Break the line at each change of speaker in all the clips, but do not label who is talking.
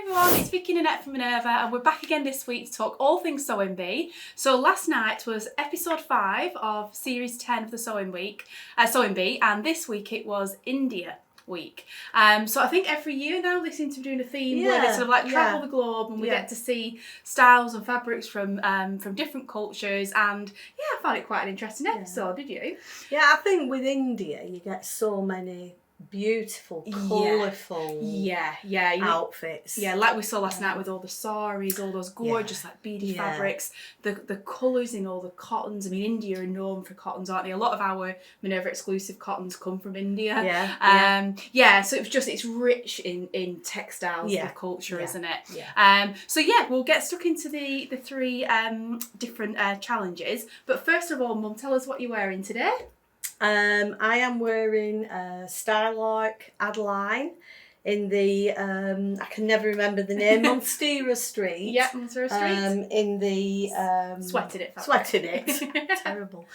everyone, it's Vicki and Annette from Minerva, and we're back again this week to talk all things Sewing Bee. So last night was episode 5 of series 10 of the Sewing Bee, and this week it was India week. So I think every year now they seem to be doing a theme where they sort of like travel the globe, and we get to see styles and fabrics from different cultures, and I found it quite an interesting episode. Did you?
Yeah, I think with India you get so many beautiful, colourful outfits.
Yeah, like we saw last night with all the saris, all those gorgeous like beady fabrics, the colours in all the cottons. I mean, India are known for cottons, aren't they? A lot of our Minerva exclusive cottons come from India. So it's rich in textiles and culture, isn't it? We'll get stuck into the 3 different challenges. But first of all, Mum, tell us what you're wearing today.
I am wearing a Stylark Adeline in the, I can never remember the name, Monstera Street.
Yeah, Monstera Street.
In the...
Sweated it.
Sweated it. Terrible.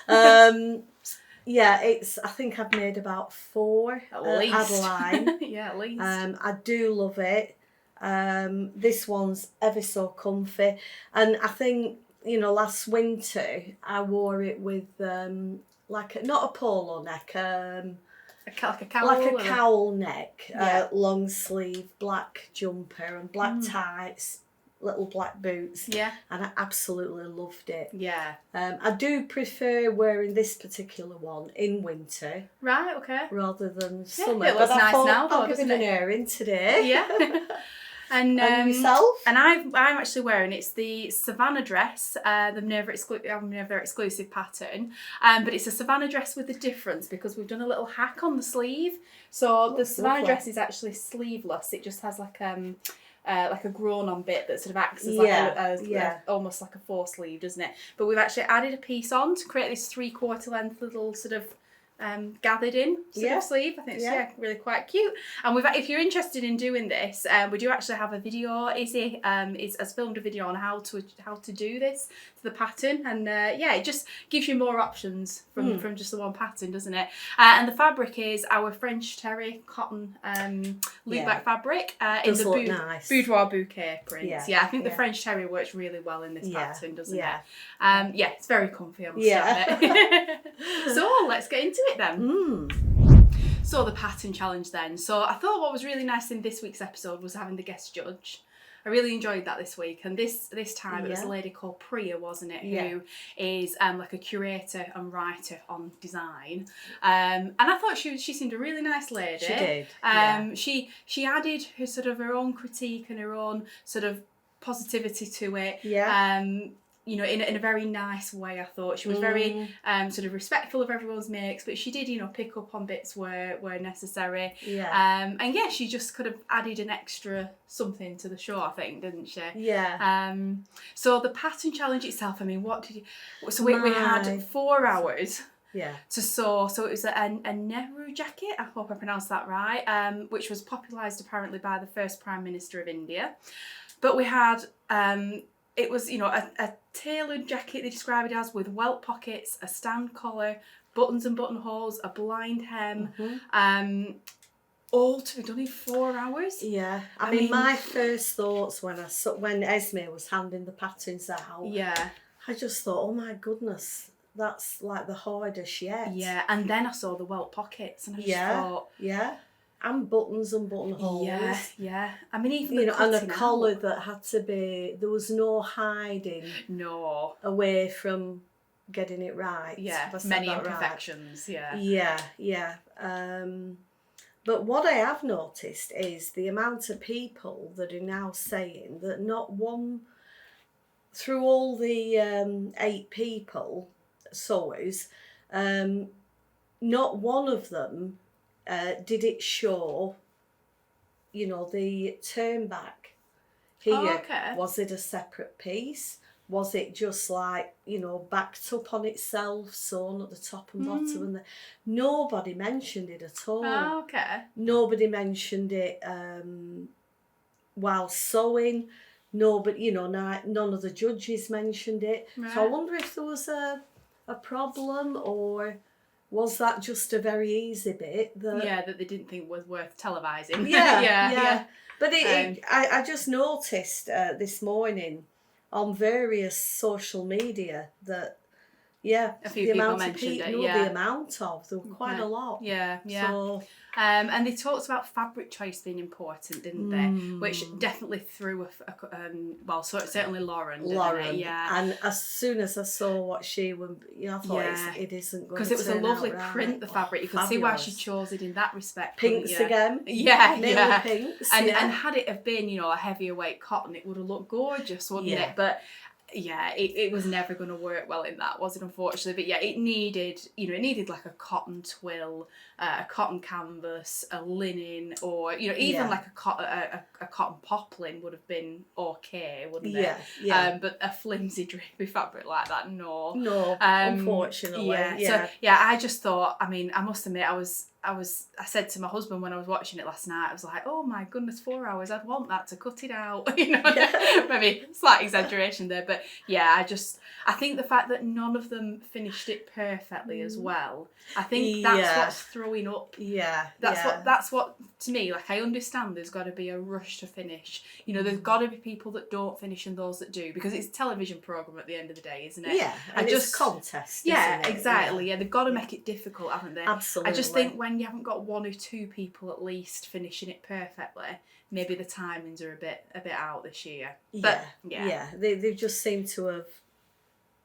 I think I've made about 4 Adeline.
At least.
I do love it. This one's ever so comfy. And I think, last winter I wore it with... not a polo neck,
like a cowl,
like a cowl neck, long sleeve black jumper and black tights, little black boots. Yeah, and I absolutely loved it. Yeah, I do prefer wearing this particular one in winter.
Right. Okay.
Rather than summer.
It looks nice now, though,
I'll give it an airing today.
Yeah. And
yourself?
And I'm actually wearing, it's the Savannah dress, the Minerva exclusive pattern, but it's a Savannah dress with a difference because we've done a little hack on the sleeve. So the Savannah dress is actually sleeveless. It just has like a grown-on bit that sort of acts as almost like a 4-sleeve, doesn't it? But we've actually added a piece on to create this 3/4 length little sort of gathered in sort of sleeve. I think it's really quite cute. And if you're interested in doing this, we do actually have a video. Izzy has filmed a video on how to do this to the pattern, and it just gives you more options from just the one pattern, doesn't it? And the fabric is our French terry cotton loopback fabric in the boudoir bouquet print. I think the French terry works really well in this pattern, doesn't it? It's very comfy, I must admit. So let's get into it then. So the pattern challenge then. So I thought what was really nice in this week's episode was having the guest judge. I really enjoyed that this week, and this time it was a lady called Priya, wasn't it, who is like a curator and writer on design, and I thought she seemed a really nice lady. She did. She added her sort of her own critique and her own sort of positivity to it. In a very nice way. I thought she was very sort of respectful of everyone's makes, but she did, pick up on bits where necessary. She just could have added an extra something to the show, I think, didn't she? So the pattern challenge itself, I mean, what did you... So we had 4 hours to sew. So it was a Nehru jacket, I hope I pronounced that right, which was popularised apparently by the first Prime Minister of India. But we had... it was, a tailored jacket, they describe it as, with welt pockets, a stand collar, buttons and buttonholes, a blind hem, all to be done in 4 hours. Yeah,
I mean, my first thoughts when Esme was handing the patterns out, I just thought, oh my goodness, that's like the hardest yet.
Yeah, and then I saw the welt pockets, and I just thought...
And buttons and buttonholes.
Yeah. I mean, even
and a collar that had to be... There was no hiding.
No.
Away from getting it right.
Yeah, many imperfections. Right?
Yeah. But what I have noticed is the amount of people that are now saying that not one... Through all the 8 people, sewers, not one of them... did it show, the turn back here? Was it a separate piece? Was it just like, backed up on itself, sewn at the top and bottom? And nobody mentioned it at all. Nobody mentioned it while sewing. Nobody, none of the judges mentioned it. Right. So I wonder if there was a problem, or... Was that just a very easy bit that...
that they didn't think was worth televising?
Yeah. But I just noticed this morning on various social media that,
a few people mentioned it. Yeah,
the amount of, there were quite a lot.
Yeah.
So,
and they talked about fabric choice being important, didn't they? Which definitely threw certainly Lauren. Yeah.
And as soon as I saw what she would, I thought it isn't going to,
because it was a lovely print, the fabric. You could see why she chose it in that respect.
Pinks again.
Yeah.
Pinks.
And had it have been, a heavier weight cotton, it would have looked gorgeous, wouldn't it? But it was never going to work well in that, was it, unfortunately? But it needed like a cotton twill, a cotton canvas, a linen, or even like a cotton poplin would have been okay, wouldn't it? But a flimsy drapey fabric like that, no,
unfortunately.
So I just thought, I must admit, I said to my husband when I was watching it last night, I was like, oh my goodness, 4 hours, I'd want that to cut it out. Maybe slight exaggeration there, but I think the fact that none of them finished it perfectly as well, I think that's what's throwing up. That's what, to me, like, I understand there's got to be a rush to finish. There's got to be people that don't finish and those that do, because it's a television programme at the end of the day, isn't it?
Yeah, and it's a contest, isn't it?
Exactly. Yeah, they've got to make it difficult, haven't they?
Absolutely.
I just think when you haven't got one or two people at least finishing it perfectly, maybe the timings are a bit out this year. But
they just seem to have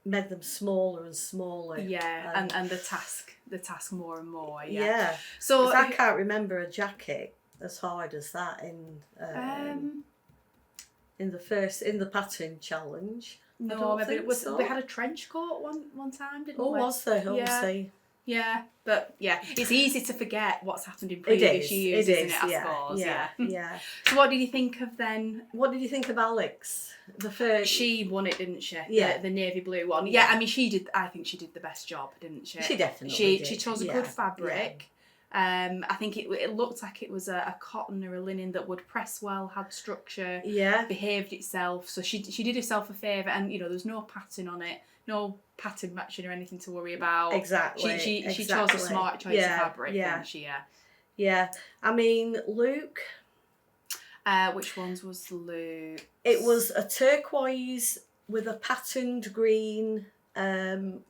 made them smaller and smaller.
And the task more and more.
So I can't remember a jacket as hard as that in the pattern challenge.
No, maybe it was. So. We had a trench coat one time, didn't we?
Oh, was there? Obviously.
Yeah, but it's easy to forget what's happened in previous years, isn't it? I suppose. Yeah. So, what did you think of then?
What did you think of Alex? The first.
She won it, didn't she? The navy blue one. She did. I think she did the best job, didn't she?
She definitely did.
She chose a good fabric. I think it looked like it was a cotton or a linen that would press well, had structure, behaved itself. So she did herself a favour, and there was no pattern on it, no pattern matching or anything to worry about.
Exactly.
She chose a smart choice of fabric, didn't she?
Yeah. I mean, Luke.
Which ones was Luke?
It was a turquoise with a patterned green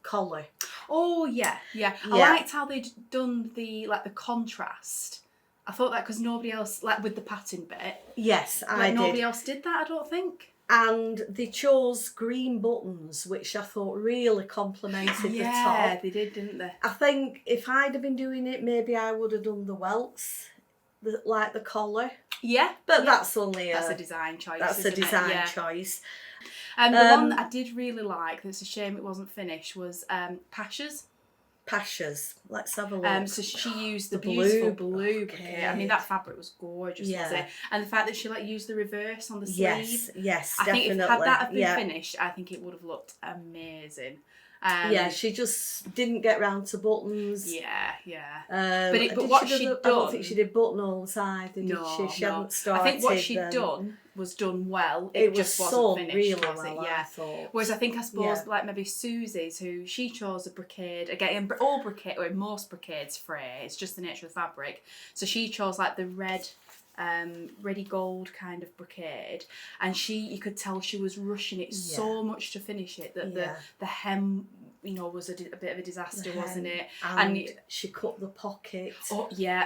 collar.
Oh yeah. I liked how they'd done the contrast. I thought that because nobody else, like with the pattern bit.
Yes, I did.
Nobody else did that, I don't think.
And they chose green buttons, which I thought really complemented the top.
Yeah, they did, didn't they?
I think if I'd have been doing it, maybe I would have done the welts, like the collar.
Yeah,
but that's only
that's a design choice.
That's a design choice.
And the one that I did really like, that's a shame it wasn't finished, was Pasha's.
Let's have a look.
So she used the beautiful blue bouquet. I mean, that fabric was gorgeous, wasn't it? And the fact that she used the reverse on the sleeve.
Yes,
I
definitely.
think if that had been finished, I think it would have looked amazing.
She just didn't get round to buttons.
But what she'd done,
I don't think she did buttonholes either, did she? She hadn't started.
I think what she'd done was done well. It just wasn't finished,
really
was
well,
it?
I thought.
Whereas I suppose like maybe Susie's, who she chose a brocade, again, all brocade, or most brocades fray, it's just the nature of the fabric. So she chose like the red, ready gold kind of brocade, and you could tell she was rushing it so much to finish it that the hem was a bit of a disaster, wasn't it?
And she cut the pocket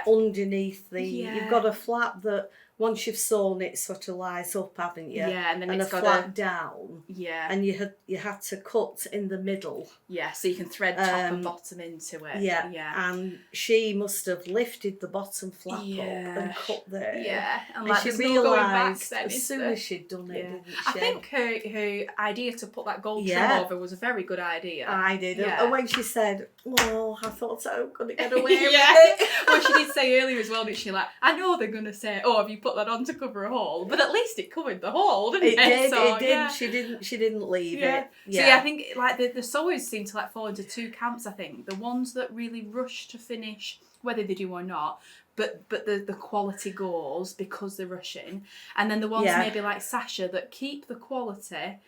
underneath the you've got a flap that once you've sewn it sort of lies up, haven't you?
Yeah, and then
it's
a
got flap down.
Yeah.
And you had to cut in the middle.
Yeah, so you can thread top and bottom into it.
Yeah. And she must have lifted the bottom flap up and cut there.
Yeah.
And she realised as soon as she'd done it, didn't she?
I think her idea to put that gold trim over was a very good idea.
I did. And when she said, I thought I was going to get away with it.
Well, she did say earlier as well, didn't she? Like, I know they're going to say, have you put that on to cover a hole? But at least it covered the hole, didn't it?
It did. She didn't leave it.
So I think like the sewers seem to fall into two camps. I think the ones that really rush to finish, whether they do or not, but the quality goes because they're rushing, and then the ones maybe like Sasha that keep the quality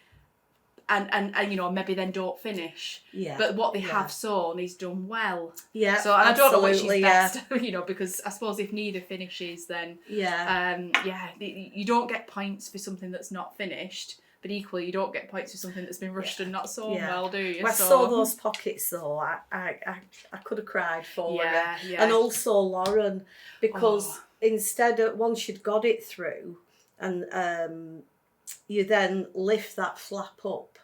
and you know, maybe then don't finish. Yeah. But what they have sewn is done well. Yeah. So and I don't know which is best, you know, because I suppose if neither finishes, then you don't get points for something that's not finished. But equally, you don't get points for something that's been rushed and not sewn well, do you?
When I saw those pockets though, I could have cried for her. Yeah. And also Lauren, because instead of, once you'd got it through, and you then lift that flap up.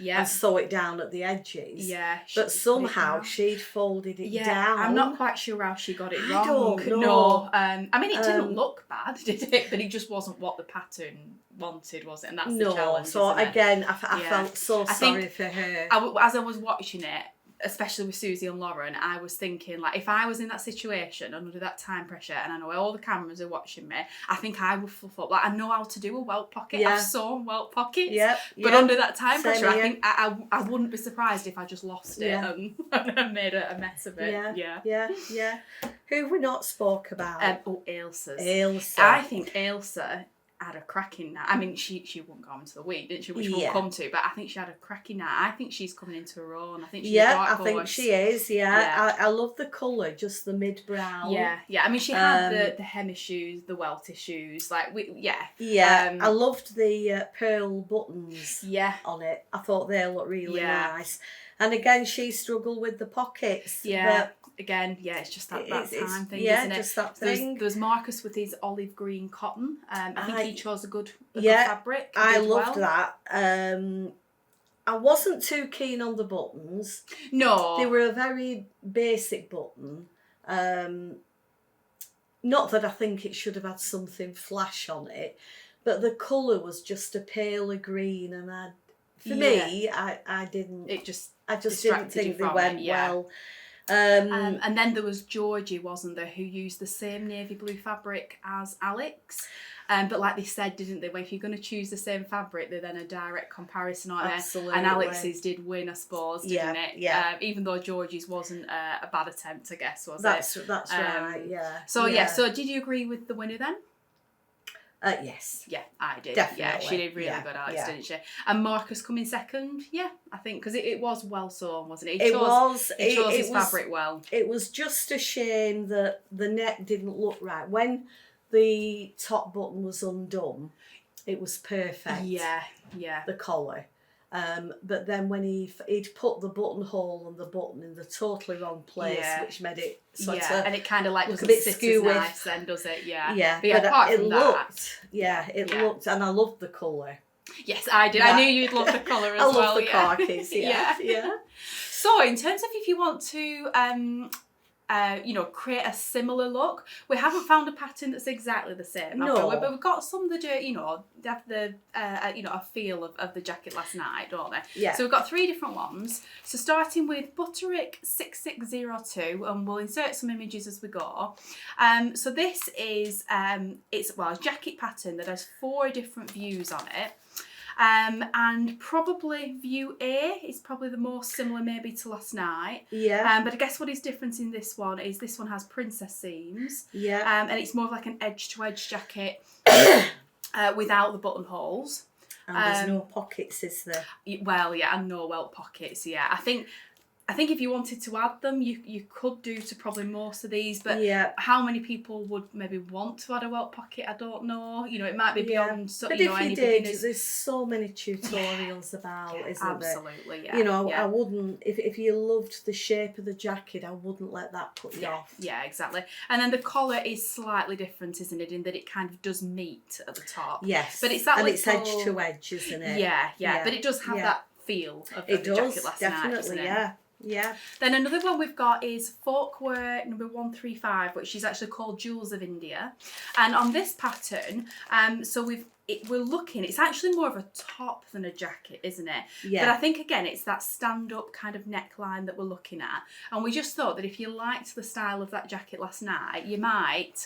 Yeah. And sew it down at the edges. Yeah. But somehow she'd folded it down.
I'm not quite sure how she got it wrong.
I don't know.
No. I mean, it didn't look bad, did it? But it just wasn't what the pattern wanted, was it? And that's the challenge.
So again, I felt so sorry for her.
As I was watching it, especially with Susie and Lauren, I was thinking, like, if I was in that situation under that time pressure and I know all the cameras are watching me, I think I would fluff up. Like, I know how to do a welt pocket. Yeah. I've sewn welt pockets. Yep. But under that time pressure, I think I wouldn't be surprised if I just lost it and made a mess of it.
Yeah. Who have we not spoke about?
Ailsa. I think Ailsa had a cracking night. I mean, she wouldn't go into the week, didn't she? Which we'll come to, but I think she had a cracking night. I think she's coming into her own. I think she's a dark horse.
I think she is. I love the colour, just the mid brown.
Yeah. I mean, she had the hemi shoes, the welty shoes, like
I loved the pearl buttons. On it. I thought they looked really nice. And again, she struggled with the pockets.
Yeah. But again, it's just that time thing, isn't it?
Just that thing.
There's Marcus with his olive green cotton. I think he chose a good fabric.
I loved that. I wasn't too keen on the buttons.
No.
They were a very basic button. Not that I think it should have had something flash on it, but the colour was just a paler green, and I didn't. I just didn't think they went well.
And then there was Georgie, wasn't there, who used the same navy blue fabric as Alex. But like they said, didn't they, well, if you're going to choose the same fabric, they're then a direct comparison, aren't they?
Absolutely.
And Alex's did win, I suppose, didn't it?
Yeah.
Even though Georgie's wasn't a bad attempt, I guess, was
it? That's right, yeah.
So did you agree with the winner then?
Yes.
Yeah, I did.
Definitely.
Yeah, she did really good, Alex, didn't she? And Marcus coming second, I think, because it was well sewn, wasn't it? He chose his fabric well.
It was just a shame that the neck didn't look right. When the top button was undone, it was perfect. Yeah. The collar. But then when he'd put the buttonhole and the button in the totally wrong place, which made it sort of
and it kind of like
doesn't sit as
nice then, does it?
Yeah.
But apart from
it looked, and I loved the colour.
Yes, I did. I knew you'd love the colour as well.
I love the khakis. Yeah.
So, in terms of if you want to create a similar look, we haven't found a pattern that's exactly the same.
No.
But we've got some that are, they have the, a feel of the jacket last night, don't they?
Yeah.
So we've got 3 different ones. So starting with Butterick 6602, and we'll insert some images as we go. So this is, it's a jacket pattern that has 4 different views on it. And probably view A is probably the most similar maybe to last night.
Yeah.
But I guess what is different in this one is this one has princess seams.
Yeah.
And it's more of like an edge-to-edge jacket without the buttonholes.
And there's no pockets, is there?
Well, and no welt pockets, I think if you wanted to add them, you could do to probably most of these, but how many people would maybe want to add a welt pocket, I don't know. It might be beyond
but if you did, there's so many tutorials about, isn't
absolutely,
there? I wouldn't, if you loved the shape of the jacket, I wouldn't let that put you off.
Yeah, exactly. And then the collar is slightly different, isn't it, in that it kind of does meet at the top.
Yes,
but it's that
and it's edge to edge, isn't it?
Yeah, but it does have that feel of the jacket last night, doesn't it?
Yeah.
Then another one we've got is Folkwear number 135, which is actually called Jewels of India. And on this pattern, we're looking, it's actually more of a top than a jacket, isn't it?
Yeah.
But I think, again, it's that stand-up kind of neckline that we're looking at. And we just thought that if you liked the style of that jacket last night, you might,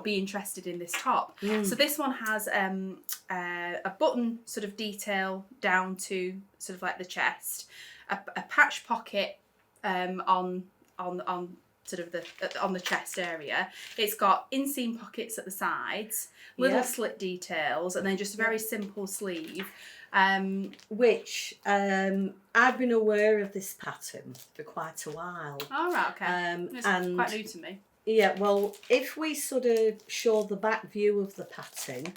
be interested in this top. So this one has a button sort of detail down to sort of like the chest. A patch pocket on sort of on the chest area. It's got inseam pockets at the sides, little slit details, and then just a very simple sleeve.
Which I've been aware of this pattern for quite a while.
Oh, right, okay. It's
and
quite new to me.
Yeah, well, if we sort of show the back view of the pattern,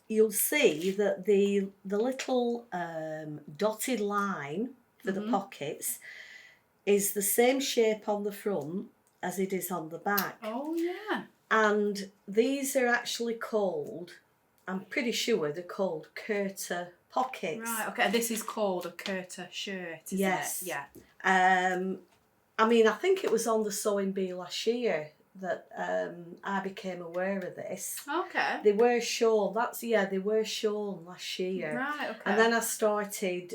you'll see that the little dotted line for the pockets is the same shape on the front as it is on the back.
Oh, yeah.
And these are actually called, I'm pretty sure they're called Curta pockets.
Right, okay. This is called a Curta shirt, isn't
Yes.
it? Yeah.
I mean, I think it was on the sewing bee last year that I became aware of this.
Okay.
They were shown, they were shown last year.
Right, okay.
And then I started,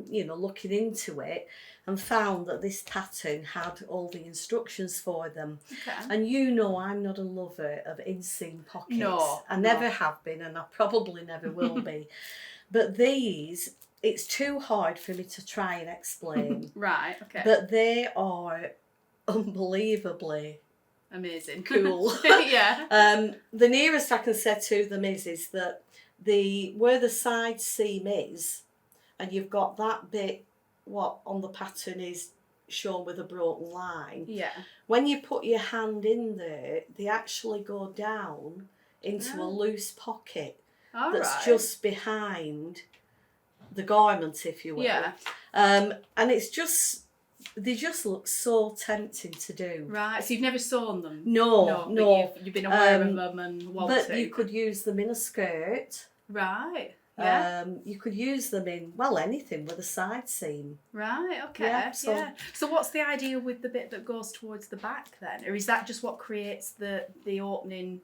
looking into it and found that this pattern had all the instructions for them.
Okay.
And I'm not a lover of inseam pockets.
No.
I never have been, and I probably never will be. But these, it's too hard for me to try and explain.
Right, okay.
But they are unbelievably
amazing.
Cool.
Yeah.
The nearest I can say to them is that where the side seam is, and you've got that bit what on the pattern is shown with a broken line.
Yeah.
When you put your hand in there, they actually go down into a loose pocket that's just behind the garment, if you will.
Yeah.
And it's just, they just look so tempting to do.
Right, so you've never sewn them?
No.
But you've been aware of them and want to.
But you could use them in a skirt.
Right, yeah.
You could use them in, anything with a side seam.
Right, okay,
yeah.
So what's the idea with the bit that goes towards the back then? Or is that just what creates the opening,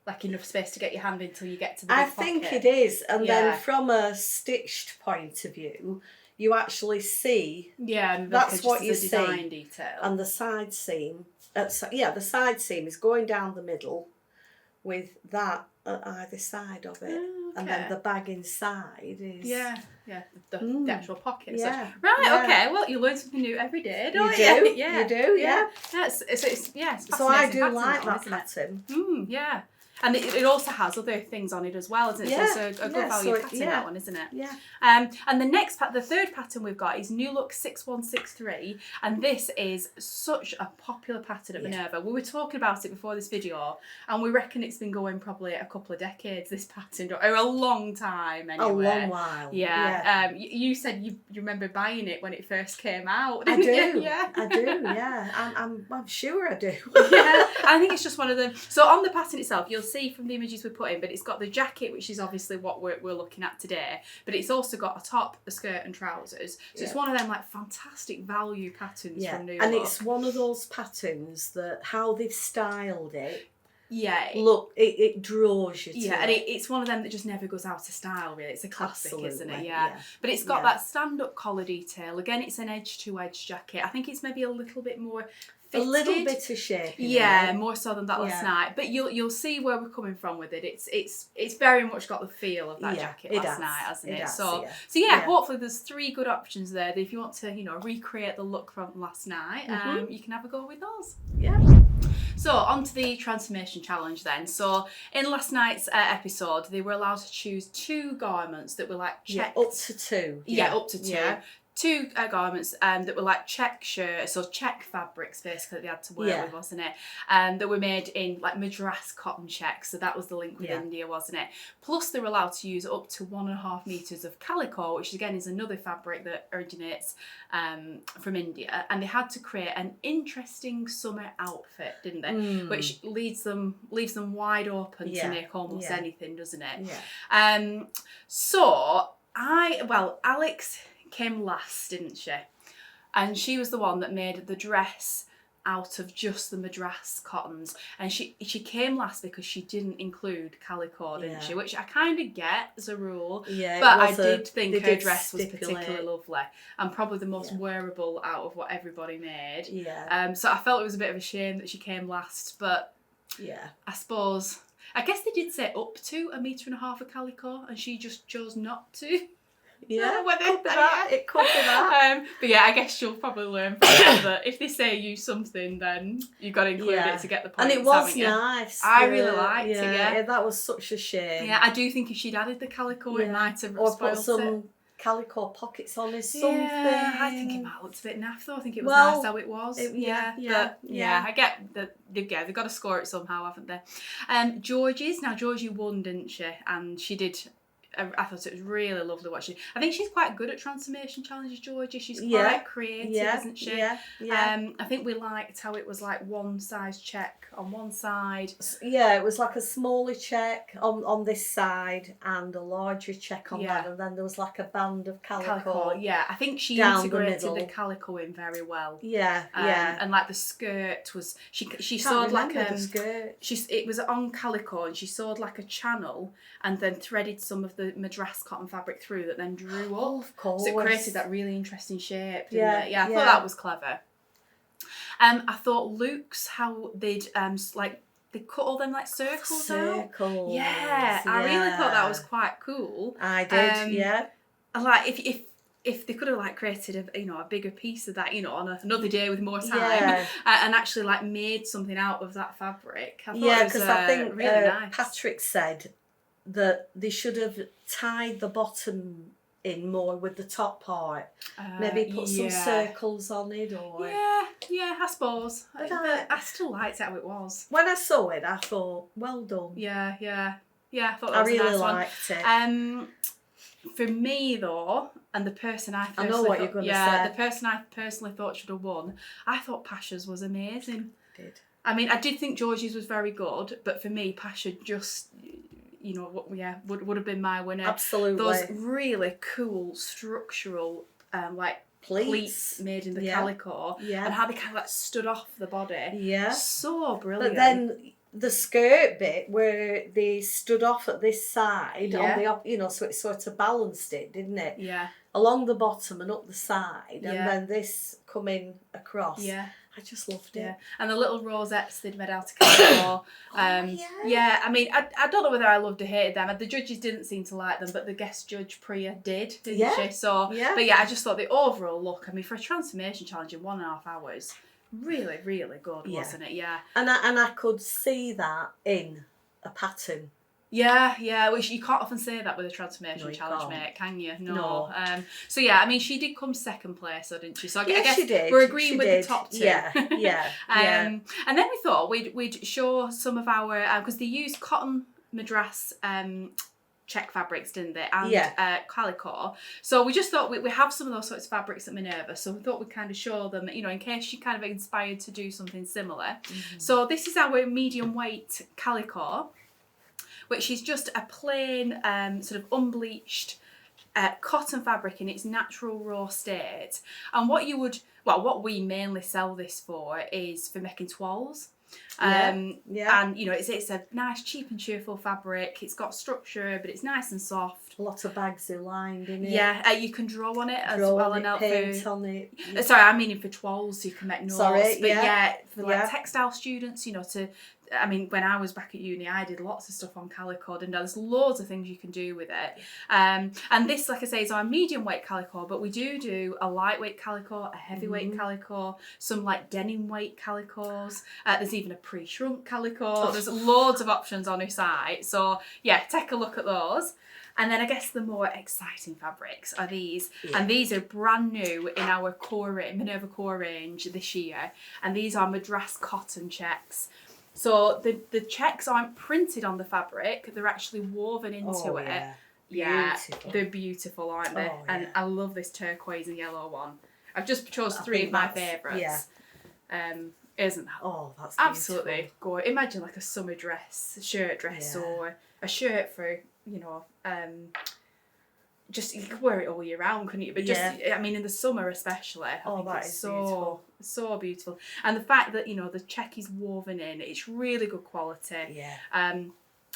like enough space to get your hand in till you get to the big pocket?
I think it is. And then from a stitched point of view, you actually see that's what you see.
Design detail.
And the side seam, the side seam is going down the middle with that at either side of it. Okay. And then the bag inside is...
the actual pocket.
Yeah.
Right, okay, well, you learn something new every day, don't you?
Yeah. You do, yeah.
So
I do like that pattern.
Yeah. And it also has other things on it as well, isn't it?
Yeah.
So it's a good value pattern, that one, isn't it?
Yeah.
And the third pattern we've got is New Look 6163, and this is such a popular pattern at Minerva. We were talking about it before this video, and we reckon it's been going probably a couple of decades, this pattern, or a long time anyway.
A long while.
Yeah. You said you remember buying it when it first came out,
I do.
You? Yeah.
I do, yeah. I'm sure I do.
Yeah, I think it's just one of them. So on the pattern itself, you'll see from the images we put in, but it's got the jacket, which is obviously what we're looking at today, but it's also got a top, a skirt and trousers. So it's one of them like fantastic value patterns from New Look.
And it's one of those patterns that how they've styled it.
Yeah.
Look, it draws you to
and it's one of them that just never goes out of style, really. It's a classic, isn't it? Yeah. But it's got that stand-up collar detail. Again, it's an edge-to-edge jacket. I think it's maybe a little bit more fitted.
A little bit of shape.
More so than that last night. But you'll see where we're coming from with it. It's very much got the feel of that jacket last night, hasn't it? So hopefully there's 3 good options there that if you want to, recreate the look from last night, you can have a go with those.
Yeah.
So on to the transformation challenge then. So in last night's episode, they were allowed to choose 2 garments that were like checked.
Up to 2.
Up to 2. Yeah. 2 garments that were like check shirts, so check fabrics basically they had to work with, wasn't it? That were made in like Madras cotton checks, so that was the link with India, wasn't it? Plus they were allowed to use up to 1.5 meters of calico, which again is another fabric that originates from India, and they had to create an interesting summer outfit, didn't they? Which leaves them wide open to make almost anything, doesn't it?
Yeah.
So Alex came last, didn't she? And she was the one that made the dress out of just the Madras cottons, and she came last because she didn't include calico, didn't she? Which I kind of get as a rule, but I did think her dress was particularly lovely and probably the most wearable out of what everybody made. So I felt it was a bit of a shame that she came last, but I guess they did say up to 1.5 meters of calico, and she just chose not to.
Yeah,
it
could be that.
But yeah, I guess you'll probably learn from that, that if they say use something, then you've got to include it to get the points.
And it was nice.
I really liked it, yeah.
That was such a shame.
Yeah, I do think if she'd added the calico, it might have
or
spoiled
put some
it.
Calico pockets on or something.
Yeah, I think it might have looked a bit naff though. I think it was nice how it was. I get that. Yeah, they've got to score it somehow, haven't they? Georgie won, didn't she? And she did. I thought it was really lovely watching. I think she's quite good at transformation challenges, Georgie. She's quite creative, isn't she? I think we liked how it was like one size check on one side.
Yeah, it was like a smaller check on this side and a larger check on that, and then there was like a band of calico.
Yeah, I think she integrated the calico in very well. And like the skirt was she sewed like
the skirt.
It was on calico and she sewed like a channel and then threaded some of the Madras cotton fabric through that then drew up.
Oh, of course.
So it created that really interesting shape, didn't it? Yeah, I thought that was clever. I thought Luke's, how they'd they cut all them like circles out. Yeah, I really thought that was quite cool.
I did,
Like if they could have like created a bigger piece of that, on another day with more time, and actually like made something out of that fabric. I thought because I think really nice.
Patrick said that they should have tied the bottom in more with the top part. Maybe put some circles on it, or
I suppose. But I still liked how it was.
When I saw it, I thought, well done.
Yeah. I thought that was a nice one.
I really liked it.
For me though, and the person I
know what you're going to say.
The person I personally thought should have won, I thought Pasha's was amazing.
I did.
I mean, I did think Georgie's was very good, but for me, Pasha just, would have been my winner.
Absolutely.
Those really cool structural, pleats made in the calico, and how they kind of like stood off the body. Yeah. So brilliant.
But then the skirt bit where they stood off at this side on the so it sort of balanced it, didn't it?
Yeah.
Along the bottom and up the side, and then this coming across.
Yeah.
I just loved it.
Yeah, and the little rosettes they'd made out of calico. I mean, I don't know whether I loved or hated them. The judges didn't seem to like them, but the guest judge Priya didn't she? So, but I just thought the overall look. I mean, for a transformation challenge in 1.5 hours, really, really good, wasn't it? Yeah.
And I could see that in a pattern.
Yeah, which you can't often say that with a transformation challenge, mate, can you? No. So yeah, I mean, she did come second place, though, didn't she? So I guess
she did.
We're agreeing with the top two.
Yeah.
And then we thought we'd show some of our because they used cotton Madras check fabrics, didn't they? And calico. So we just thought we have some of those sorts of fabrics at Minerva, so we thought we'd kind of show them, in case you're kind of inspired to do something similar. Mm-hmm. So this is our medium weight calico, which is just a plain sort of unbleached cotton fabric in its natural raw state. And what we mainly sell this for is for making toiles. And it's a nice, cheap and cheerful fabric. It's got structure, but it's nice and soft.
Lots of bags are lined in it.
Yeah, you can draw on it as well, and
paint on it.
Sorry, I mean for toiles, so you can make knots. For textile students, when I was back at uni, I did lots of stuff on calico, and there's loads of things you can do with it. And this, like I say, is our medium weight calico, but we do a lightweight calico, a heavyweight calico, some like denim weight calicos. There's even a pre-shrunk calico. There's loads of options on our site. So yeah, take a look at those. And then I guess the more exciting fabrics are these. Yeah. And these are brand new in our Minerva core range this year. And these are Madras cotton checks. So the checks aren't printed on the fabric, they're actually woven into it. Yeah, they're beautiful, aren't they? And I love this turquoise and yellow one. I've just chose 3 of my favourites. Yeah. Isn't that?
Oh, that's
absolutely gorgeous. Imagine like a summer dress, shirt dress, or a shirt for, just you could wear it all year round, couldn't you? But in the summer especially, I think it's so beautiful. And the fact that the check is woven in, it's really good quality.
Yeah.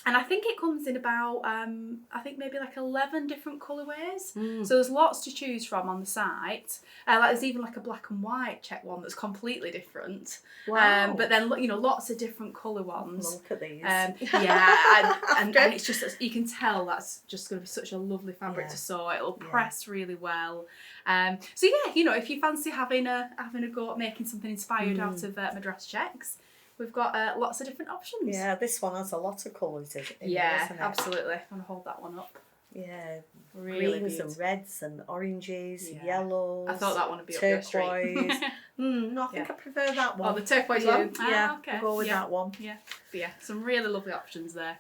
And I think it comes in about, I think maybe like 11 different colourways. So there's lots to choose from on the site. Like there's even like a black and white check one that's completely different.
Wow.
But then, you know, lots of different colour ones.
Look at these.
Yeah, and it's just, you can tell that's just going to be such a lovely fabric to sew. It'll press really well. So yeah, you know, if you fancy having a go at making something inspired out of Madras checks, we've got lots of different options.
Yeah, this one has a lot of colours in it.
Yeah,
Isn't it?
Absolutely. I'm going to hold that one up.
Yeah,
Really
greens
beautiful.
and reds and oranges, yellows.
I thought that one would be
turquoise.
up your street.
No, I think I prefer that one.
Oh, the turquoise one?
Yeah,
okay.
I'll go with that one.
Yeah, but yeah, some really lovely options there.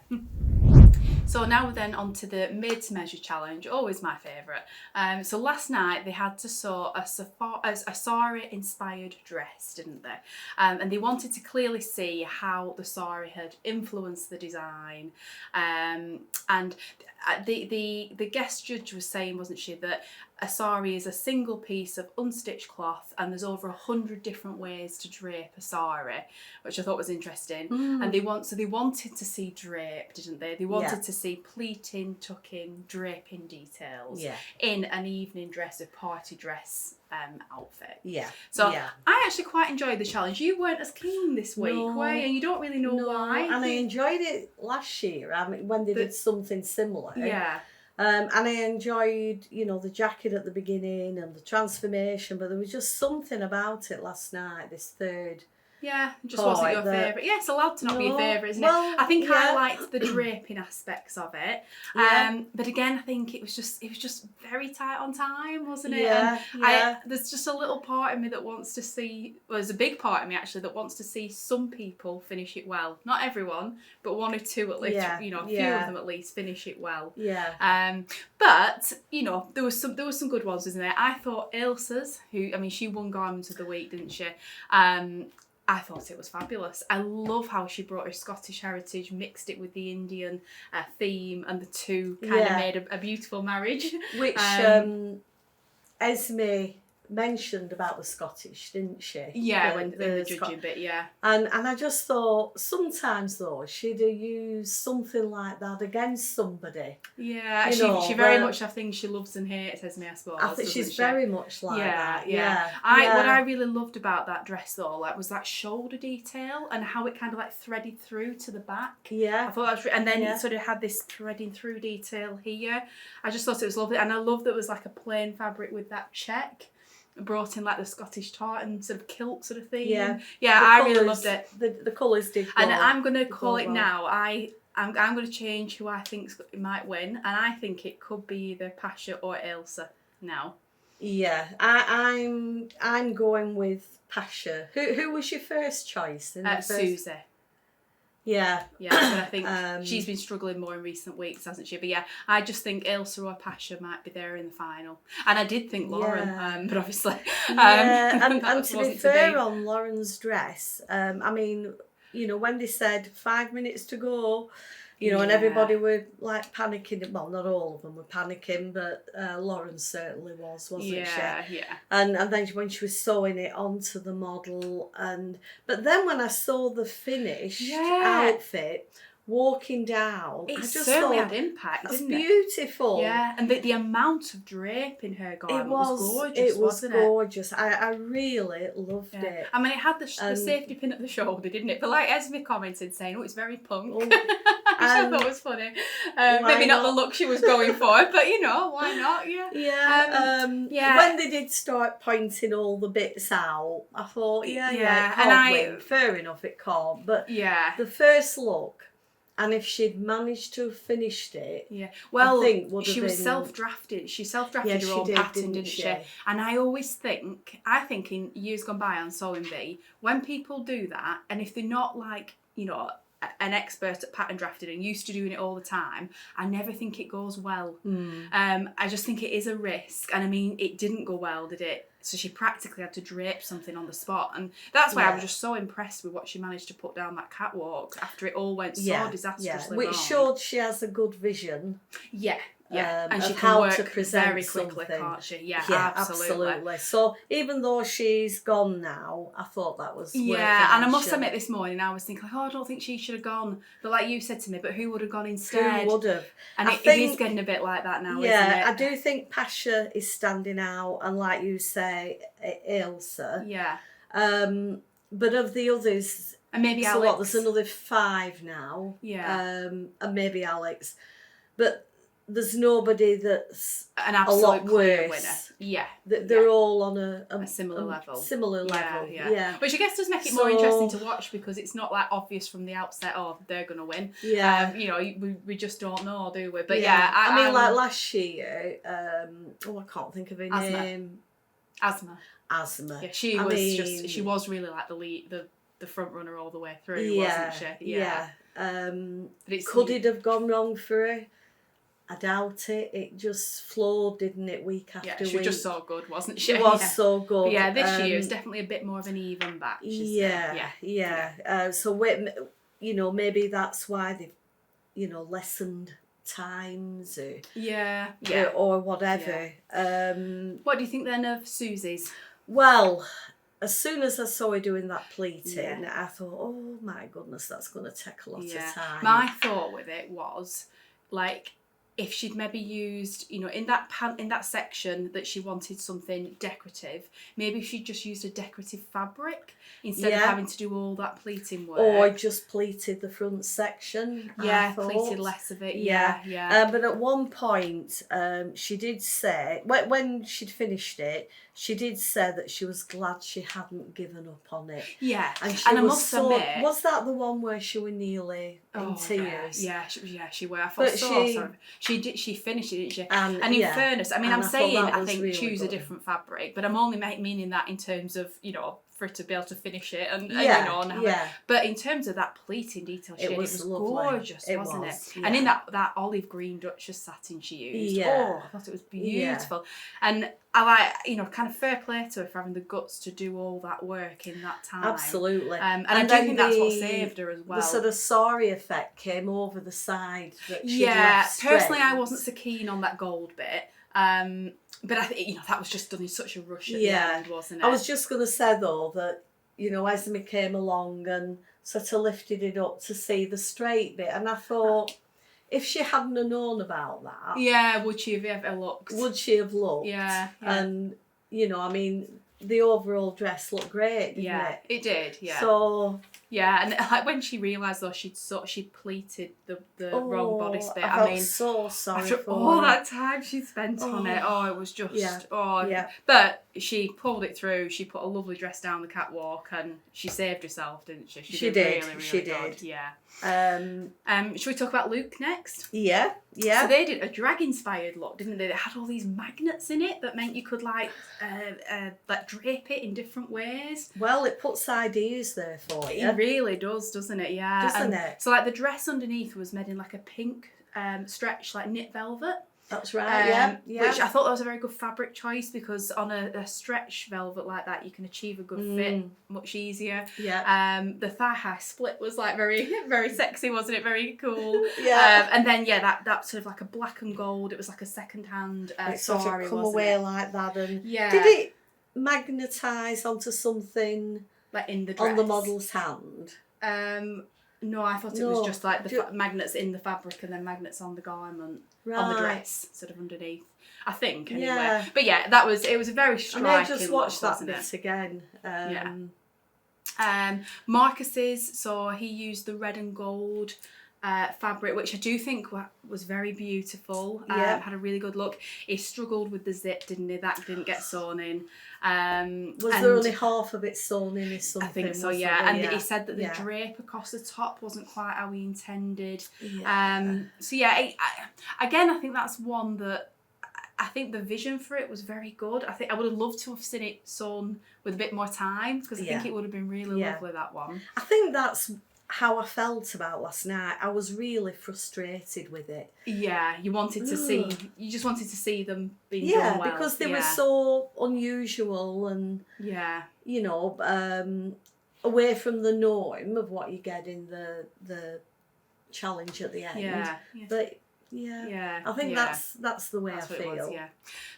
So now we're then on to the made-to-measure challenge, always my favourite. So last night they had to sew a Sari-inspired dress, didn't they? And they wanted to clearly see how the Sari had influenced the design. And the guest judge was saying, wasn't she, that a sari is a single piece of unstitched cloth and there's over 100 different ways to drape a sari, which I thought was interesting. And they wanted to see drape, didn't they? They wanted to see pleating, tucking, draping details in an evening dress, a party dress outfit. So I actually quite enjoyed the challenge. You weren't as keen this week, were you? And you don't really know why.
And I enjoyed it last year. I mean, when they did something similar.
Yeah.
And I enjoyed, you know, the jacket at the beginning and the transformation, but there was just something about it last night, this third.
Yeah, it just wasn't your favourite. Yeah, it's allowed to not be your favourite, isn't it? I think I liked the draping aspects of it. But again, I think it was just very tight on time, wasn't it? There's just a little part of me that wants to see, well, there's a big part of me actually that wants to see some people finish it well. Not everyone, but one or two at least, you know, a few of them at least finish it well. But, you know, there was some good ones, isn't there? I thought Ilsa's, who, I mean, she won Garment of the Week, didn't she? I thought it was fabulous. I love how she brought her Scottish heritage, mixed it with the Indian theme, and the two kind of made a beautiful marriage.
Which Esme mentioned about the Scottish, didn't she?
Yeah, in the judging bit,
And I just thought, sometimes though, she'd have used something like that against somebody.
Yeah, she very much, I think she loves and hates Esme, I suppose.
I think she's very much like that.
What I really loved about that dress though, like, was that shoulder detail and how it kind of like threaded through to the back. I thought that was, and then it sort of had this threading through detail here. I just thought it was lovely, and I love that it was like a plain fabric with that check. Brought in like the Scottish tartan sort of kilt sort of theme. I really loved it.
The colours did.
And I'm going to call it now. I'm going to change who I think might win, and I think it could be either Pasha or Ailsa now.
Yeah, I'm going with Pasha. Who was your first choice?
Susie.
Yeah,
but I think she's been struggling more in recent weeks, hasn't she? But yeah, I just think Ailsa or Pasha might be there in the final. And I did think Lauren, but obviously...
and to be fair on Lauren's dress, I mean, you know, when they said 5 minutes to go, you know, and everybody were like panicking. Well, not all of them were panicking, but Lauren certainly wasn't she?
Yeah.
And then when she was sewing it onto the model, but then when I saw the finished outfit walking down,
it
I just
certainly
thought,
had impact, didn't it?
Beautiful.
Yeah, and the amount of drape in her garment was gorgeous, wasn't it?
It was gorgeous. I really loved it.
I mean, it had the safety pin at the shoulder, didn't it? But like Esme commented saying, it's very punk. Which I thought was funny. Maybe not the look she was going for, but you know, why not?
When they did start pointing all the bits out, I thought, it can't win. Fair enough, it can't. But the first look, and if she'd managed to have finished it,
well,
I think
she was self-drafted. She self-drafted her own pattern, didn't she? And I always think in years gone by on Sewing Bee, when people do that, and if they're not like, you know, an expert at pattern drafting and used to doing it all the time, I never think it goes well. I just think it is a risk, and I mean, it didn't go well, did it? So she practically had to drape something on the spot. And that's why I was just so impressed with what she managed to put down that catwalk after it all went so disastrously wrong.
Which showed she has a good vision.
Yeah. Yeah, and she
can
work
to present
very quickly,
something.
can't she? Yeah, absolutely.
So even though she's gone now, I thought that was
and I must admit this morning I was thinking, like, I don't think she should have gone. But like you said to me, but who would have gone instead?
Who would have?
And it is getting a bit like that now, isn't it?
I do think Pasha is standing out, and like you say, Ailsa.
Yeah.
But of the others,
and maybe Alex.
There's another 5 now.
Yeah.
And maybe Alex, but there's nobody that's
an absolute
clear
winner. Yeah.
They're all on a
similar level.
Similar level. Yeah.
Which I guess does make it more interesting to watch, because it's not like obvious from the outset, they're going to win.
Yeah.
We just don't know, do we? But
I mean, like last year, I can't think of her name.
Asma.
Yeah,
she was really like the lead, the front runner all the way through, wasn't she?
Yeah. But could it have gone wrong for her? I doubt it. It just flowed, didn't it, week after week?
Yeah, she was just so good, wasn't she?
She was so good.
But yeah, this year is definitely a bit more of an even batch.
So, maybe that's why they've, lessened times or whatever.
Yeah. What do you think then of Susie's?
Well, as soon as I saw her doing that pleating, I thought, oh my goodness, that's going to take a lot of time.
My thought with it was, like, if she'd maybe used, in that section that she wanted something decorative, maybe she'd just used a decorative fabric instead of having to do all that pleating work.
Or just pleated the front section.
Yeah, pleated less of it. Yeah.
But at one point, she did say, when she'd finished it, she did say that she was glad she hadn't given up on it.
Yeah,
and I must admit, was that the one where she was nearly in tears?
Yeah, she were. I felt sorry. She finished it, didn't she? And in fairness, I mean, I'm saying I think really choose a different fabric, but I'm only meaning that in terms of for her to be able to finish it and But in terms of that pleating detail shade, it was gorgeous, wasn't it? Yeah. And in that olive green Duchess satin she used, I thought it was beautiful. And I like, kind of fair play to her for having the guts to do all that work in that time.
Absolutely.
And I do think that's what saved her as well.
The sort of Sari effect came over the side that she'd left straight.
Personally, I wasn't so keen on that gold bit. But I think, that was just done in such a rush at the end, wasn't it?
I was just going to say, though, that, Esme came along and sort of lifted it up to see the straight bit. And I thought, if she hadn't have known about that...
Yeah, would she have ever looked?
Would she have looked?
Yeah.
And, I mean, the overall dress looked great, didn't it?
It did, yeah.
So...
Yeah, and like when she realised though she'd pleated the wrong bodice bit.
I mean, so sorry
after
for
all
her.
that time she spent on it. It was just But she pulled it through. She put a lovely dress down the catwalk, and she saved herself, didn't she? She did. Really, really good. Yeah. Should we talk about Luke next?
Yeah.
So they did a drag-inspired look, didn't they? They had all these magnets in it that meant you could like drape it in different ways.
Well, it puts ideas there for you.
It really does, doesn't it? Yeah.
Doesn't it?
So like the dress underneath was made in like a pink stretch, like knit velvet.
That's right,
Which I thought that was a very good fabric choice, because on a stretch velvet like that, you can achieve a good fit much easier.
Yeah.
The thigh-high split was like very, very sexy, wasn't it? Very cool.
Yeah.
And then that sort of like a black and gold. It was like a second-hand
it
Sari,
sort of come away like that, and did it magnetise onto something
like in the dress?
On the model's hand?
No, I thought it was just like the magnets in the fabric and then magnets on the garment, on the dress, sort of underneath. I think, anyway. Yeah. But yeah, it was a very striking look.
I just watched that bit again.
Marcus's, so he used the red and gold fabric, which I do think was very beautiful. Had a really good look. He struggled with the zip, didn't he? That didn't get sewn in.
Was there only half of it sewn in or something?
I think so, yeah. And he said that the drape across the top wasn't quite how he intended. Again, I think that's one that I think the vision for it was very good. I think I would have loved to have seen it sewn with a bit more time, because I think it would have been really lovely, that one.
I think that's how I felt about last night. I was really frustrated with it.
Yeah, you just wanted to see them being done well.
Yeah, because they were so unusual and,
yeah,
you know, away from the norm of what you get in the challenge at the end.
Yeah.
But I think that's the way I feel.
It was,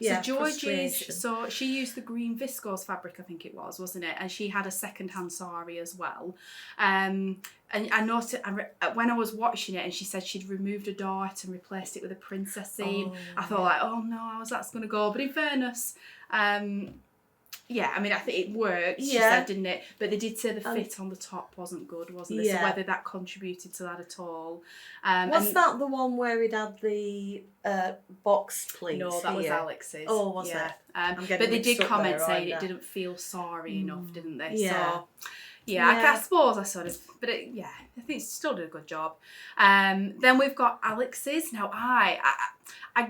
so Georgie's, so she used the green viscose fabric, I think it was, wasn't it? And she had a second-hand sari as well. And I noticed when I was watching it, and she said she'd removed a dart and replaced it with a princess seam. I thought like, oh no, how's that's going to go? But in fairness, I mean, I think it worked, she said, didn't it? But they did say the fit on the top wasn't good, wasn't it? So whether that contributed to that at all.
Was that the one where it had the box pleats?
No, that was Alex's.
Oh, was it?
But they did comment saying it didn't feel sari enough, didn't they? So, I suppose I sort of, but I think it still did a good job. Then we've got Alex's. Now, I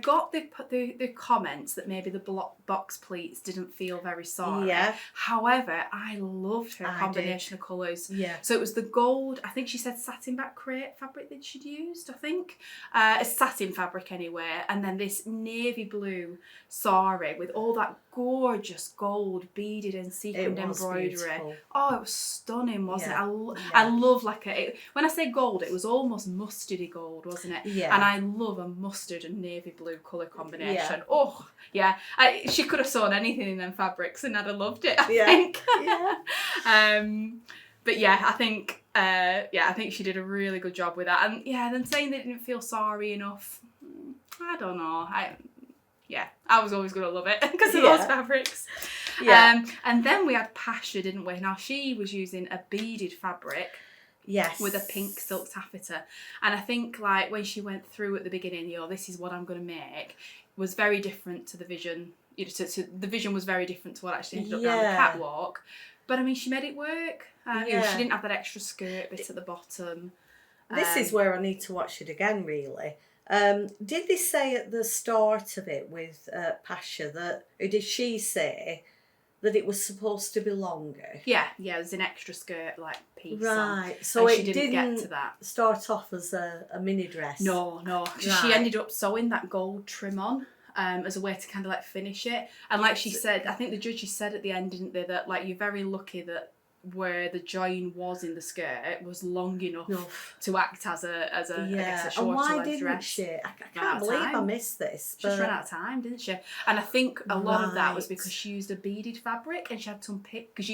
got the comments that maybe the box pleats didn't feel very sari. Yeah. However, I loved her combination of colours. Yeah. So it was the gold, I think she said satin back crepe fabric that she'd used, I think. A satin fabric anyway. And then this navy blue sari with all that gorgeous gold beaded and sequined embroidery. Beautiful. Oh, it was stunning, wasn't it? I love when I say gold, it was almost mustardy gold, wasn't it? Yeah. And I love a mustard and navy blue colour combination. Yeah. Oh, yeah. She could have sewn anything in them fabrics and I'd have loved it, I think. Yeah. But I think she did a really good job with that. And then saying they didn't feel sari enough, I don't know. I was always going to love it because of those fabrics. Yeah. And then we had Pasha, didn't we? Now, she was using a beaded fabric. Yes. With a pink silk taffeta. And I think, like, when she went through at the beginning, this is what I'm going to make, was very different to the vision. The vision was very different to what actually ended up down the catwalk. But, I mean, she made it work. She didn't have that extra skirt bit at the bottom.
This is where I need to watch it again, really. Did they say at the start of it with Pasha or did she say that it was supposed to be longer?
Yeah, there's an extra skirt piece.
Right, so it didn't get to that. Start off as a mini dress.
No, because she ended up sewing that gold trim on. As a way to kind of finish it, and like she said, I think the judges said at the end, didn't they, that you're very lucky that where the join was in the skirt was long enough to act as a I guess a shorter length dress.
She? I can't believe I missed this.
She just ran out of time, didn't she? And I think a lot of that was because she used a beaded fabric and she had to unpick, because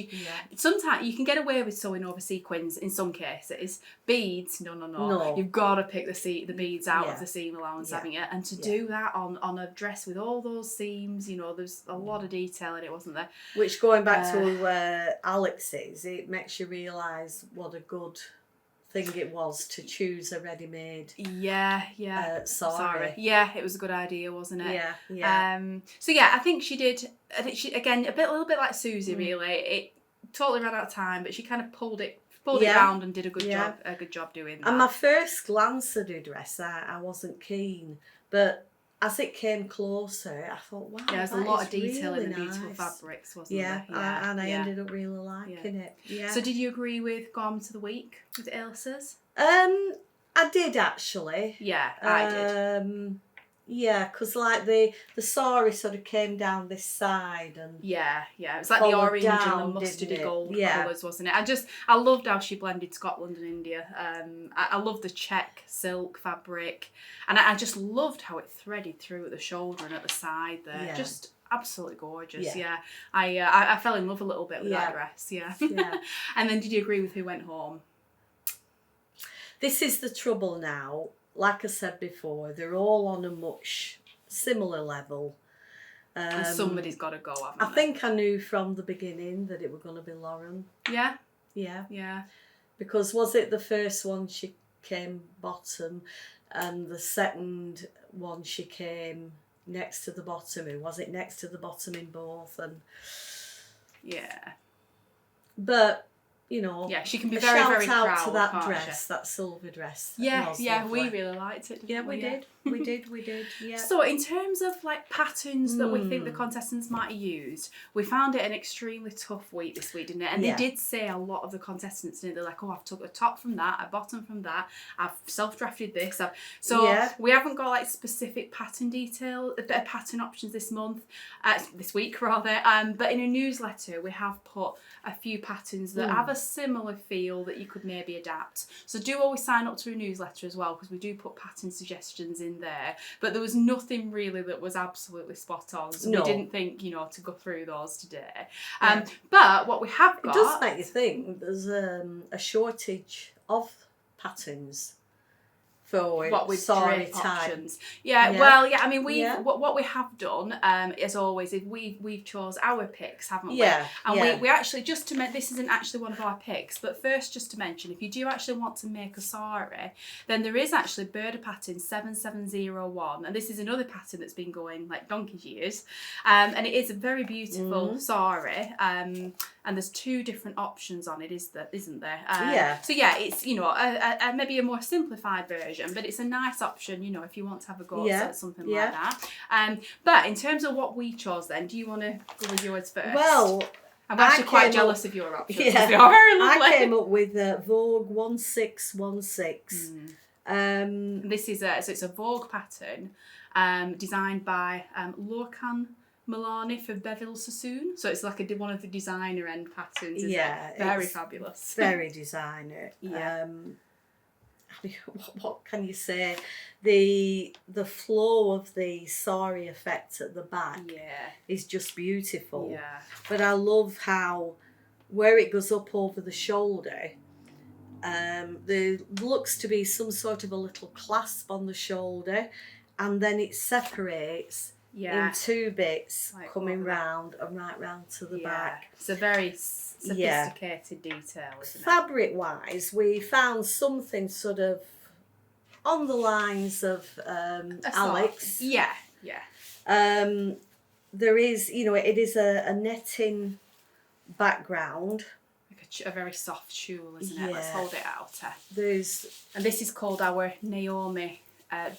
sometimes you can get away with sewing over sequins in some cases. Beads, no. You've got to pick the beads out of the seam allowance, haven't you? And to do that on a dress with all those seams, there's a lot of detail in it, wasn't there?
Which, going back to Alex's, it makes you realise what a good thing it was to choose a ready-made sari.
Yeah, it was a good idea, wasn't it?
Yeah.
So I think she did. I think she, again, a little bit like Susie, really. It totally ran out of time, but she kind of pulled it around and did a good job doing that.
And my first glance at her dress, I wasn't keen, but as it came closer, I thought, wow,
there's a lot of detail in the beautiful fabrics, wasn't there?
And I ended up really liking it. Yeah.
So did you agree with Garment of the Week with Ailsa's?
I did, actually.
Yeah, I did.
Yeah, because the sari sort of came down this side and
it was like the orange and the mustardy gold colours, wasn't it? I loved how she blended Scotland and India. I loved the check silk fabric, and I just loved how it threaded through at the shoulder and at the side there. Yeah. Just absolutely gorgeous. Yeah. I fell in love a little bit with that dress. Yeah. And then, did you agree with who went home?
This is the trouble now. Like I said before, they're all on a much similar level.
And somebody's got to go, haven't
I think I knew from the beginning that it was going to be Lauren.
Yeah?
Yeah. Because was it the first one she came bottom and the second one she came next to the bottom? Or was it next to the bottom in both? And
yeah.
But you know,
yeah, she can be very, very proud.
Shout out to that
can't
dress,
she?
that silver dress.
Yeah, yeah,
lovely.
we really liked it.
Yeah, we did. We did. Yeah.
So in terms of like patterns that we think the contestants might have used, we found it an extremely tough week this week, didn't it? And they did say a lot of the contestants, didn't they? They're like, oh, I've took a top from that, a bottom from that, I've self-drafted this. We haven't got like specific pattern detail, pattern options this week rather. But in a newsletter, we have put a few patterns that have a similar feel that you could maybe adapt. So do always sign up to a newsletter as well, because we do put pattern suggestions in there. But there was nothing really that was absolutely spot on. So we didn't think, to go through those today. But what we have got...
It does make you think there's a shortage of patterns for
what with
Sari
drape
type
options. I mean, what we have done, as always, is we've chose our picks, haven't we? And we actually, just to make, this isn't actually one of our picks, but first just to mention, if you do actually want to make a Sari, then there is actually Birder pattern 7701, and this is another pattern that's been going like donkey's years, and it is a very beautiful Sari, and there's two different options on it, isn't there? So it's maybe a more simplified version, but it's a nice option, if you want to have a go at something like that. But in terms of what we chose, then, do you want to go with yours first?
Well,
I'm actually quite jealous of your options. They are very lovely.
I came up with Vogue 1616.
This is it's a Vogue pattern, designed by Lorcan Milani for Beville Sassoon. So it's like one of the designer end patterns. Very fabulous.
Very designer. What can you say? The flow of the sari effect at the back is just beautiful. But I love how where it goes up over the shoulder, there looks to be some sort of a little clasp on the shoulder, and then it separates in two bits, like coming round and right round to the back.
It's a very sophisticated detail, isn't it?
Fabric wise, we found something sort of on the lines of Alex. There is, it is a netting background.
Like a very soft tulle, isn't it? Let's hold it out.
And
this is called our Naomi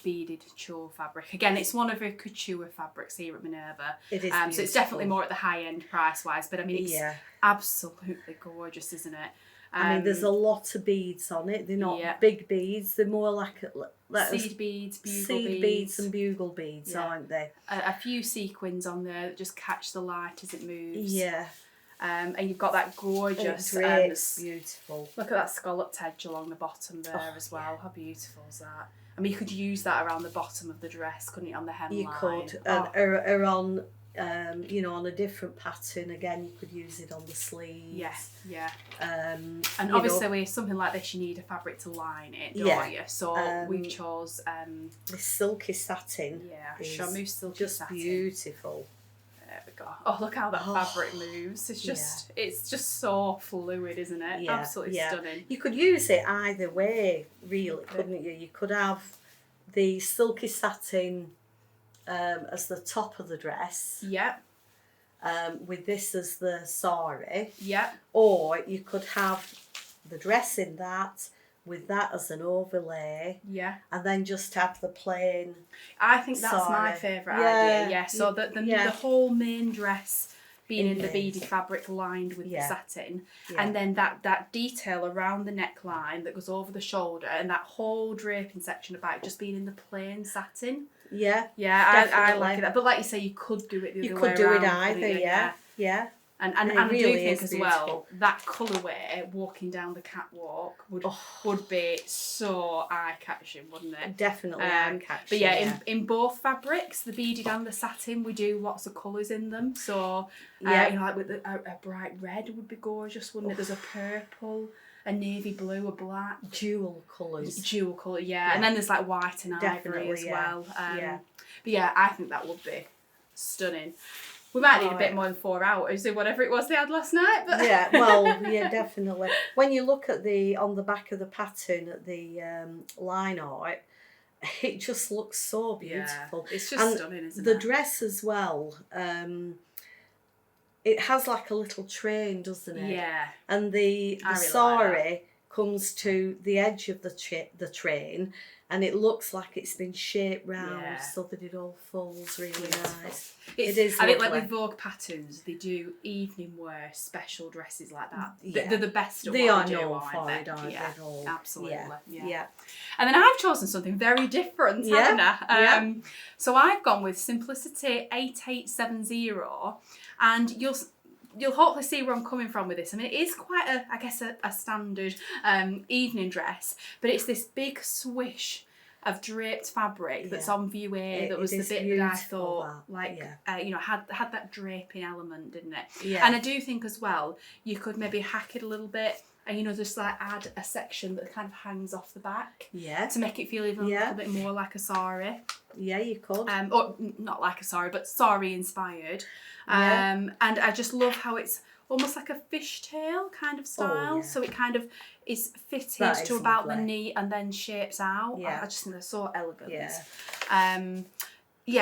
beaded tulle fabric. Again, it's one of her couture fabrics here at Minerva.
It is
so it's definitely more at the high end price wise, but I mean it's absolutely gorgeous, isn't it?
I mean, there's a lot of beads on it. They're not big beads. They're more like
seed beads, bugle beads,
and bugle beads, aren't they?
A few sequins on there that just catch the light as it moves.
And
you've got that gorgeous,
beautiful.
Look at that scalloped edge along the bottom there as well. How beautiful is that? I mean, you could use that around the bottom of the dress, couldn't you, on the hemline?
You could, or on, on a different pattern. Again, you could use it on the sleeves.
And obviously, with something like this, you need a fabric to line it, don't you? So we've chose
this silky satin.
Shamu silky
just
satin.
beautiful.
There we go. Oh, look how that fabric moves. It's just so fluid, isn't it? Absolutely stunning.
You could use it either way, really, couldn't you? You could have the silky satin as the top of the dress. With this as the sari. Or you could have the dress in that, with that as an overlay, and then just have the plain.
I think that's my favourite idea. So the whole main dress being in the beaded fabric lined with the satin, and then that detail around the neckline that goes over the shoulder, and that whole draping section about just being in the plain satin. I like that. But like you say, you could do it the other way around.
You could do it either.
And I do think as well, that colourway walking down the catwalk would be so eye-catching, wouldn't it?
Definitely eye-catching.
But in both fabrics, the beaded and the satin, we do lots of colours in them. So, like with a bright red would be gorgeous, wouldn't it? There's a purple, a navy blue, a black.
Dual colours.
Dual colour, And then there's like white and ivory as well. But I think that would be stunning. We might need a bit more than 4 hours or whatever it was they had last night. But
Definitely. When you look at on the back of the pattern at the line art, it just looks so beautiful.
It's just stunning, isn't it?
The dress as well. it has like a little train, doesn't it?
Yeah.
And the
really
sari comes to the edge of the train, and it looks like it's been shaped round so that it all folds really nice. It is.
I think like with Vogue patterns, they do evening wear special dresses like that.
Yeah.
They're the best of
they
what
are
they do,
known for
aren't
it,
they?
aren't
Yeah,
they? All?
absolutely.
Yeah.
And then I've chosen something very different, haven't I? So I've gone with Simplicity 8870, and you'll hopefully see where I'm coming from with this. I mean, it is quite a standard evening dress, but it's this big swish of draped fabric that's on view here. That was the bit that I thought had that draping element, didn't it?
Yeah.
And I do think as well you could maybe hack it a little bit and just like add a section that kind of hangs off the back.
Yeah.
To make it feel even a little bit more like a sari.
Yeah, you could.
Or not like a sari, but sari inspired. And I just love how it's almost like a fishtail kind of style. So it kind of is fitted to about the knee and then shapes out. I just think they're so elegant.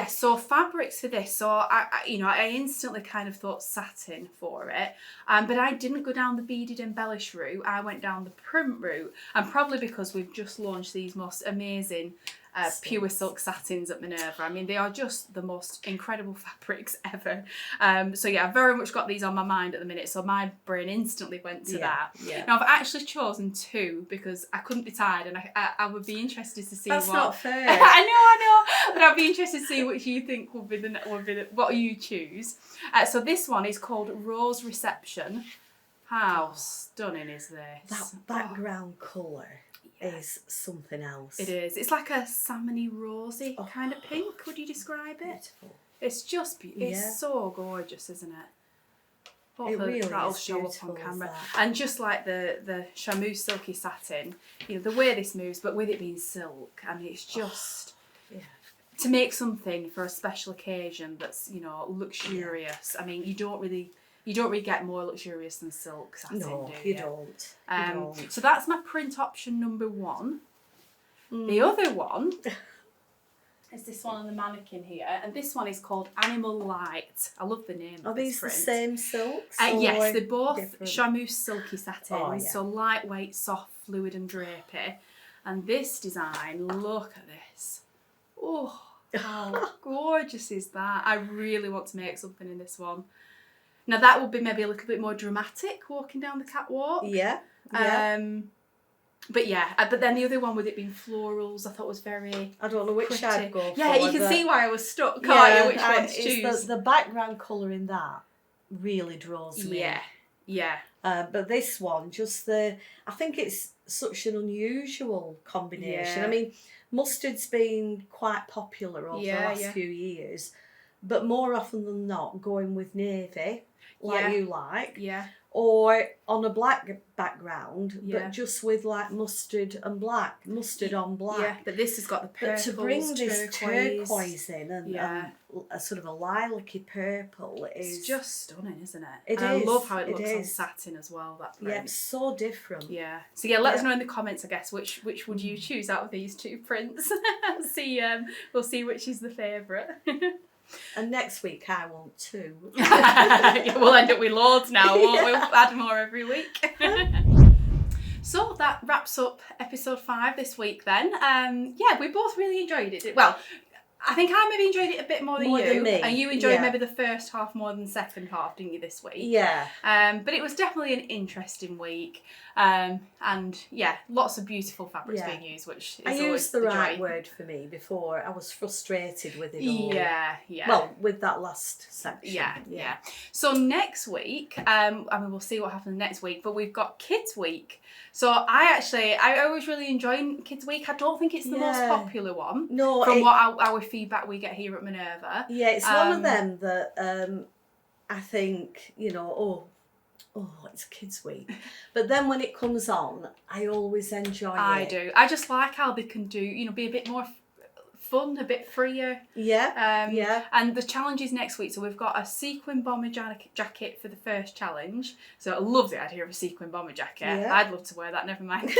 So fabrics for this. So I instantly kind of thought satin for it, but I didn't go down the beaded embellish route. I went down the print route, and probably because we've just launched these most amazing pure silk satins at Minerva. I mean, they are just the most incredible fabrics ever. So I've very much got these on my mind at the minute. So my brain instantly went to that.
Yeah.
Now I've actually chosen two because I couldn't decide, and I would be interested to see.
That's not fair.
I know, but I'd be interested to see which you think would be what you choose. So this one is called Rose Reception. How stunning is this?
That background colour is something else.
It is. It's like a salmony rosy kind of pink. Would you describe it?
Beautiful.
It's just it's so gorgeous, isn't it? Hopefully that'll show up on camera. And just like the chamois silky satin, the way this moves, but with it being silk, I mean, it's just to make something for a special occasion that's luxurious. I mean, you don't really get more luxurious than silk satin,
no,
do you?
You don't.
So that's my print option number one. The other one is this one on the mannequin here, and this one is called Animal Light. I love the name.
Are these
print.
The same silks?
Yes, they're both chamois silky satins,
so
lightweight, soft, fluid and drapey. And this design, look at this. Oh, how gorgeous is that? I really want to make something in this one. Now that would be maybe a little bit more dramatic, walking down the catwalk.
Yeah.
But then the other one with it being florals, I thought was very.
I don't know which
pretty.
I'd go for.
Yeah, you can see why I was stuck, can't you? Which one to choose?
The background colour in that really draws me.
Yeah.
But this one, I think it's such an unusual combination.
Yeah.
I mean, mustard's been quite popular over the last few years, but more often than not, going with navy, you like.
Yeah.
Or on a black background, but just with like mustard and black, mustard on black.
Yeah, but this has got the purple.
But to bring this turquoise in and a sort of a lilac-y purple
it's just stunning, isn't it?
It is.
I love how it looks on satin as well. That print.
Yeah, it's so different.
Yeah. So let us know in the comments, I guess, which would you choose out of these two prints? We'll see which is the favourite.
And next week I want two.
We'll end up with loads now, won't we? We'll add more every week. So that wraps up episode 5 this week then. We both really enjoyed it. Well, I think I maybe enjoyed it a bit more than you.
Than me.
And you enjoyed maybe the first half more than the second half, didn't you, this week?
Yeah.
But it was definitely an interesting week. Lots of beautiful fabrics being used, which is
I
always
used the right
joy.
word for me before. I was frustrated with it all.
Yeah.
Well, with that last section.
Yeah. So next week, we'll see what happens next week, but we've got Kids Week. So I always really enjoy Kids Week. I don't think it's the most popular one.
No.
From what our feedback we get here at Minerva.
Yeah, it's one of them that I think, it's Kids Week. But then when it comes on, I always enjoy it.
I do. I just like how they can do, be a bit more fun, a bit freer.
Yeah.
And the challenges next week. So we've got a sequin bomber jacket for the first challenge. So I love the idea of a sequin bomber jacket.
Yeah.
I'd love to wear that, never mind.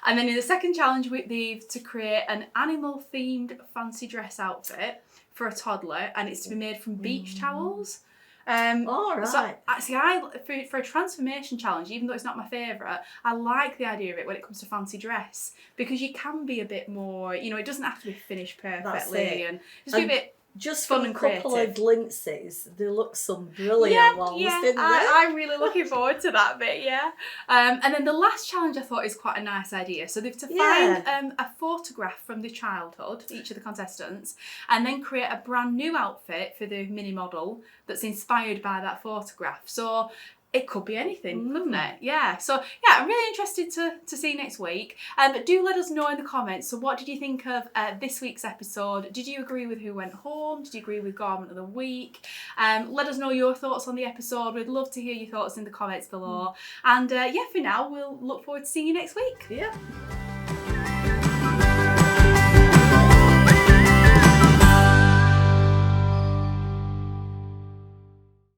And then in the second challenge, they've to create an animal-themed fancy dress outfit for a toddler, and it's to be made from beach towels.
All right.
So actually, for a transformation challenge, even though it's not my favourite, I like the idea of it when it comes to fancy dress, because you can be a bit more, you know, it doesn't have to be finished perfectly, and just be a bit
just
fun
from
and
a couple
creative.
of glimpses, they look some brilliant ones, didn't they?
I'm really looking forward to that bit, yeah. And then the last challenge I thought is quite a nice idea. So they've to find a photograph from their childhood, each of the contestants, and then create a brand new outfit for the mini model that's inspired by that photograph. So it could be anything, couldn't it? Yeah. So, yeah, I'm really interested to see next week. But do let us know in the comments. So what did you think of this week's episode? Did you agree with who went home? Did you agree with Garment of the Week? Let us know your thoughts on the episode. We'd love to hear your thoughts in the comments below. And, yeah, for now, we'll look forward to seeing you next week.
Yeah.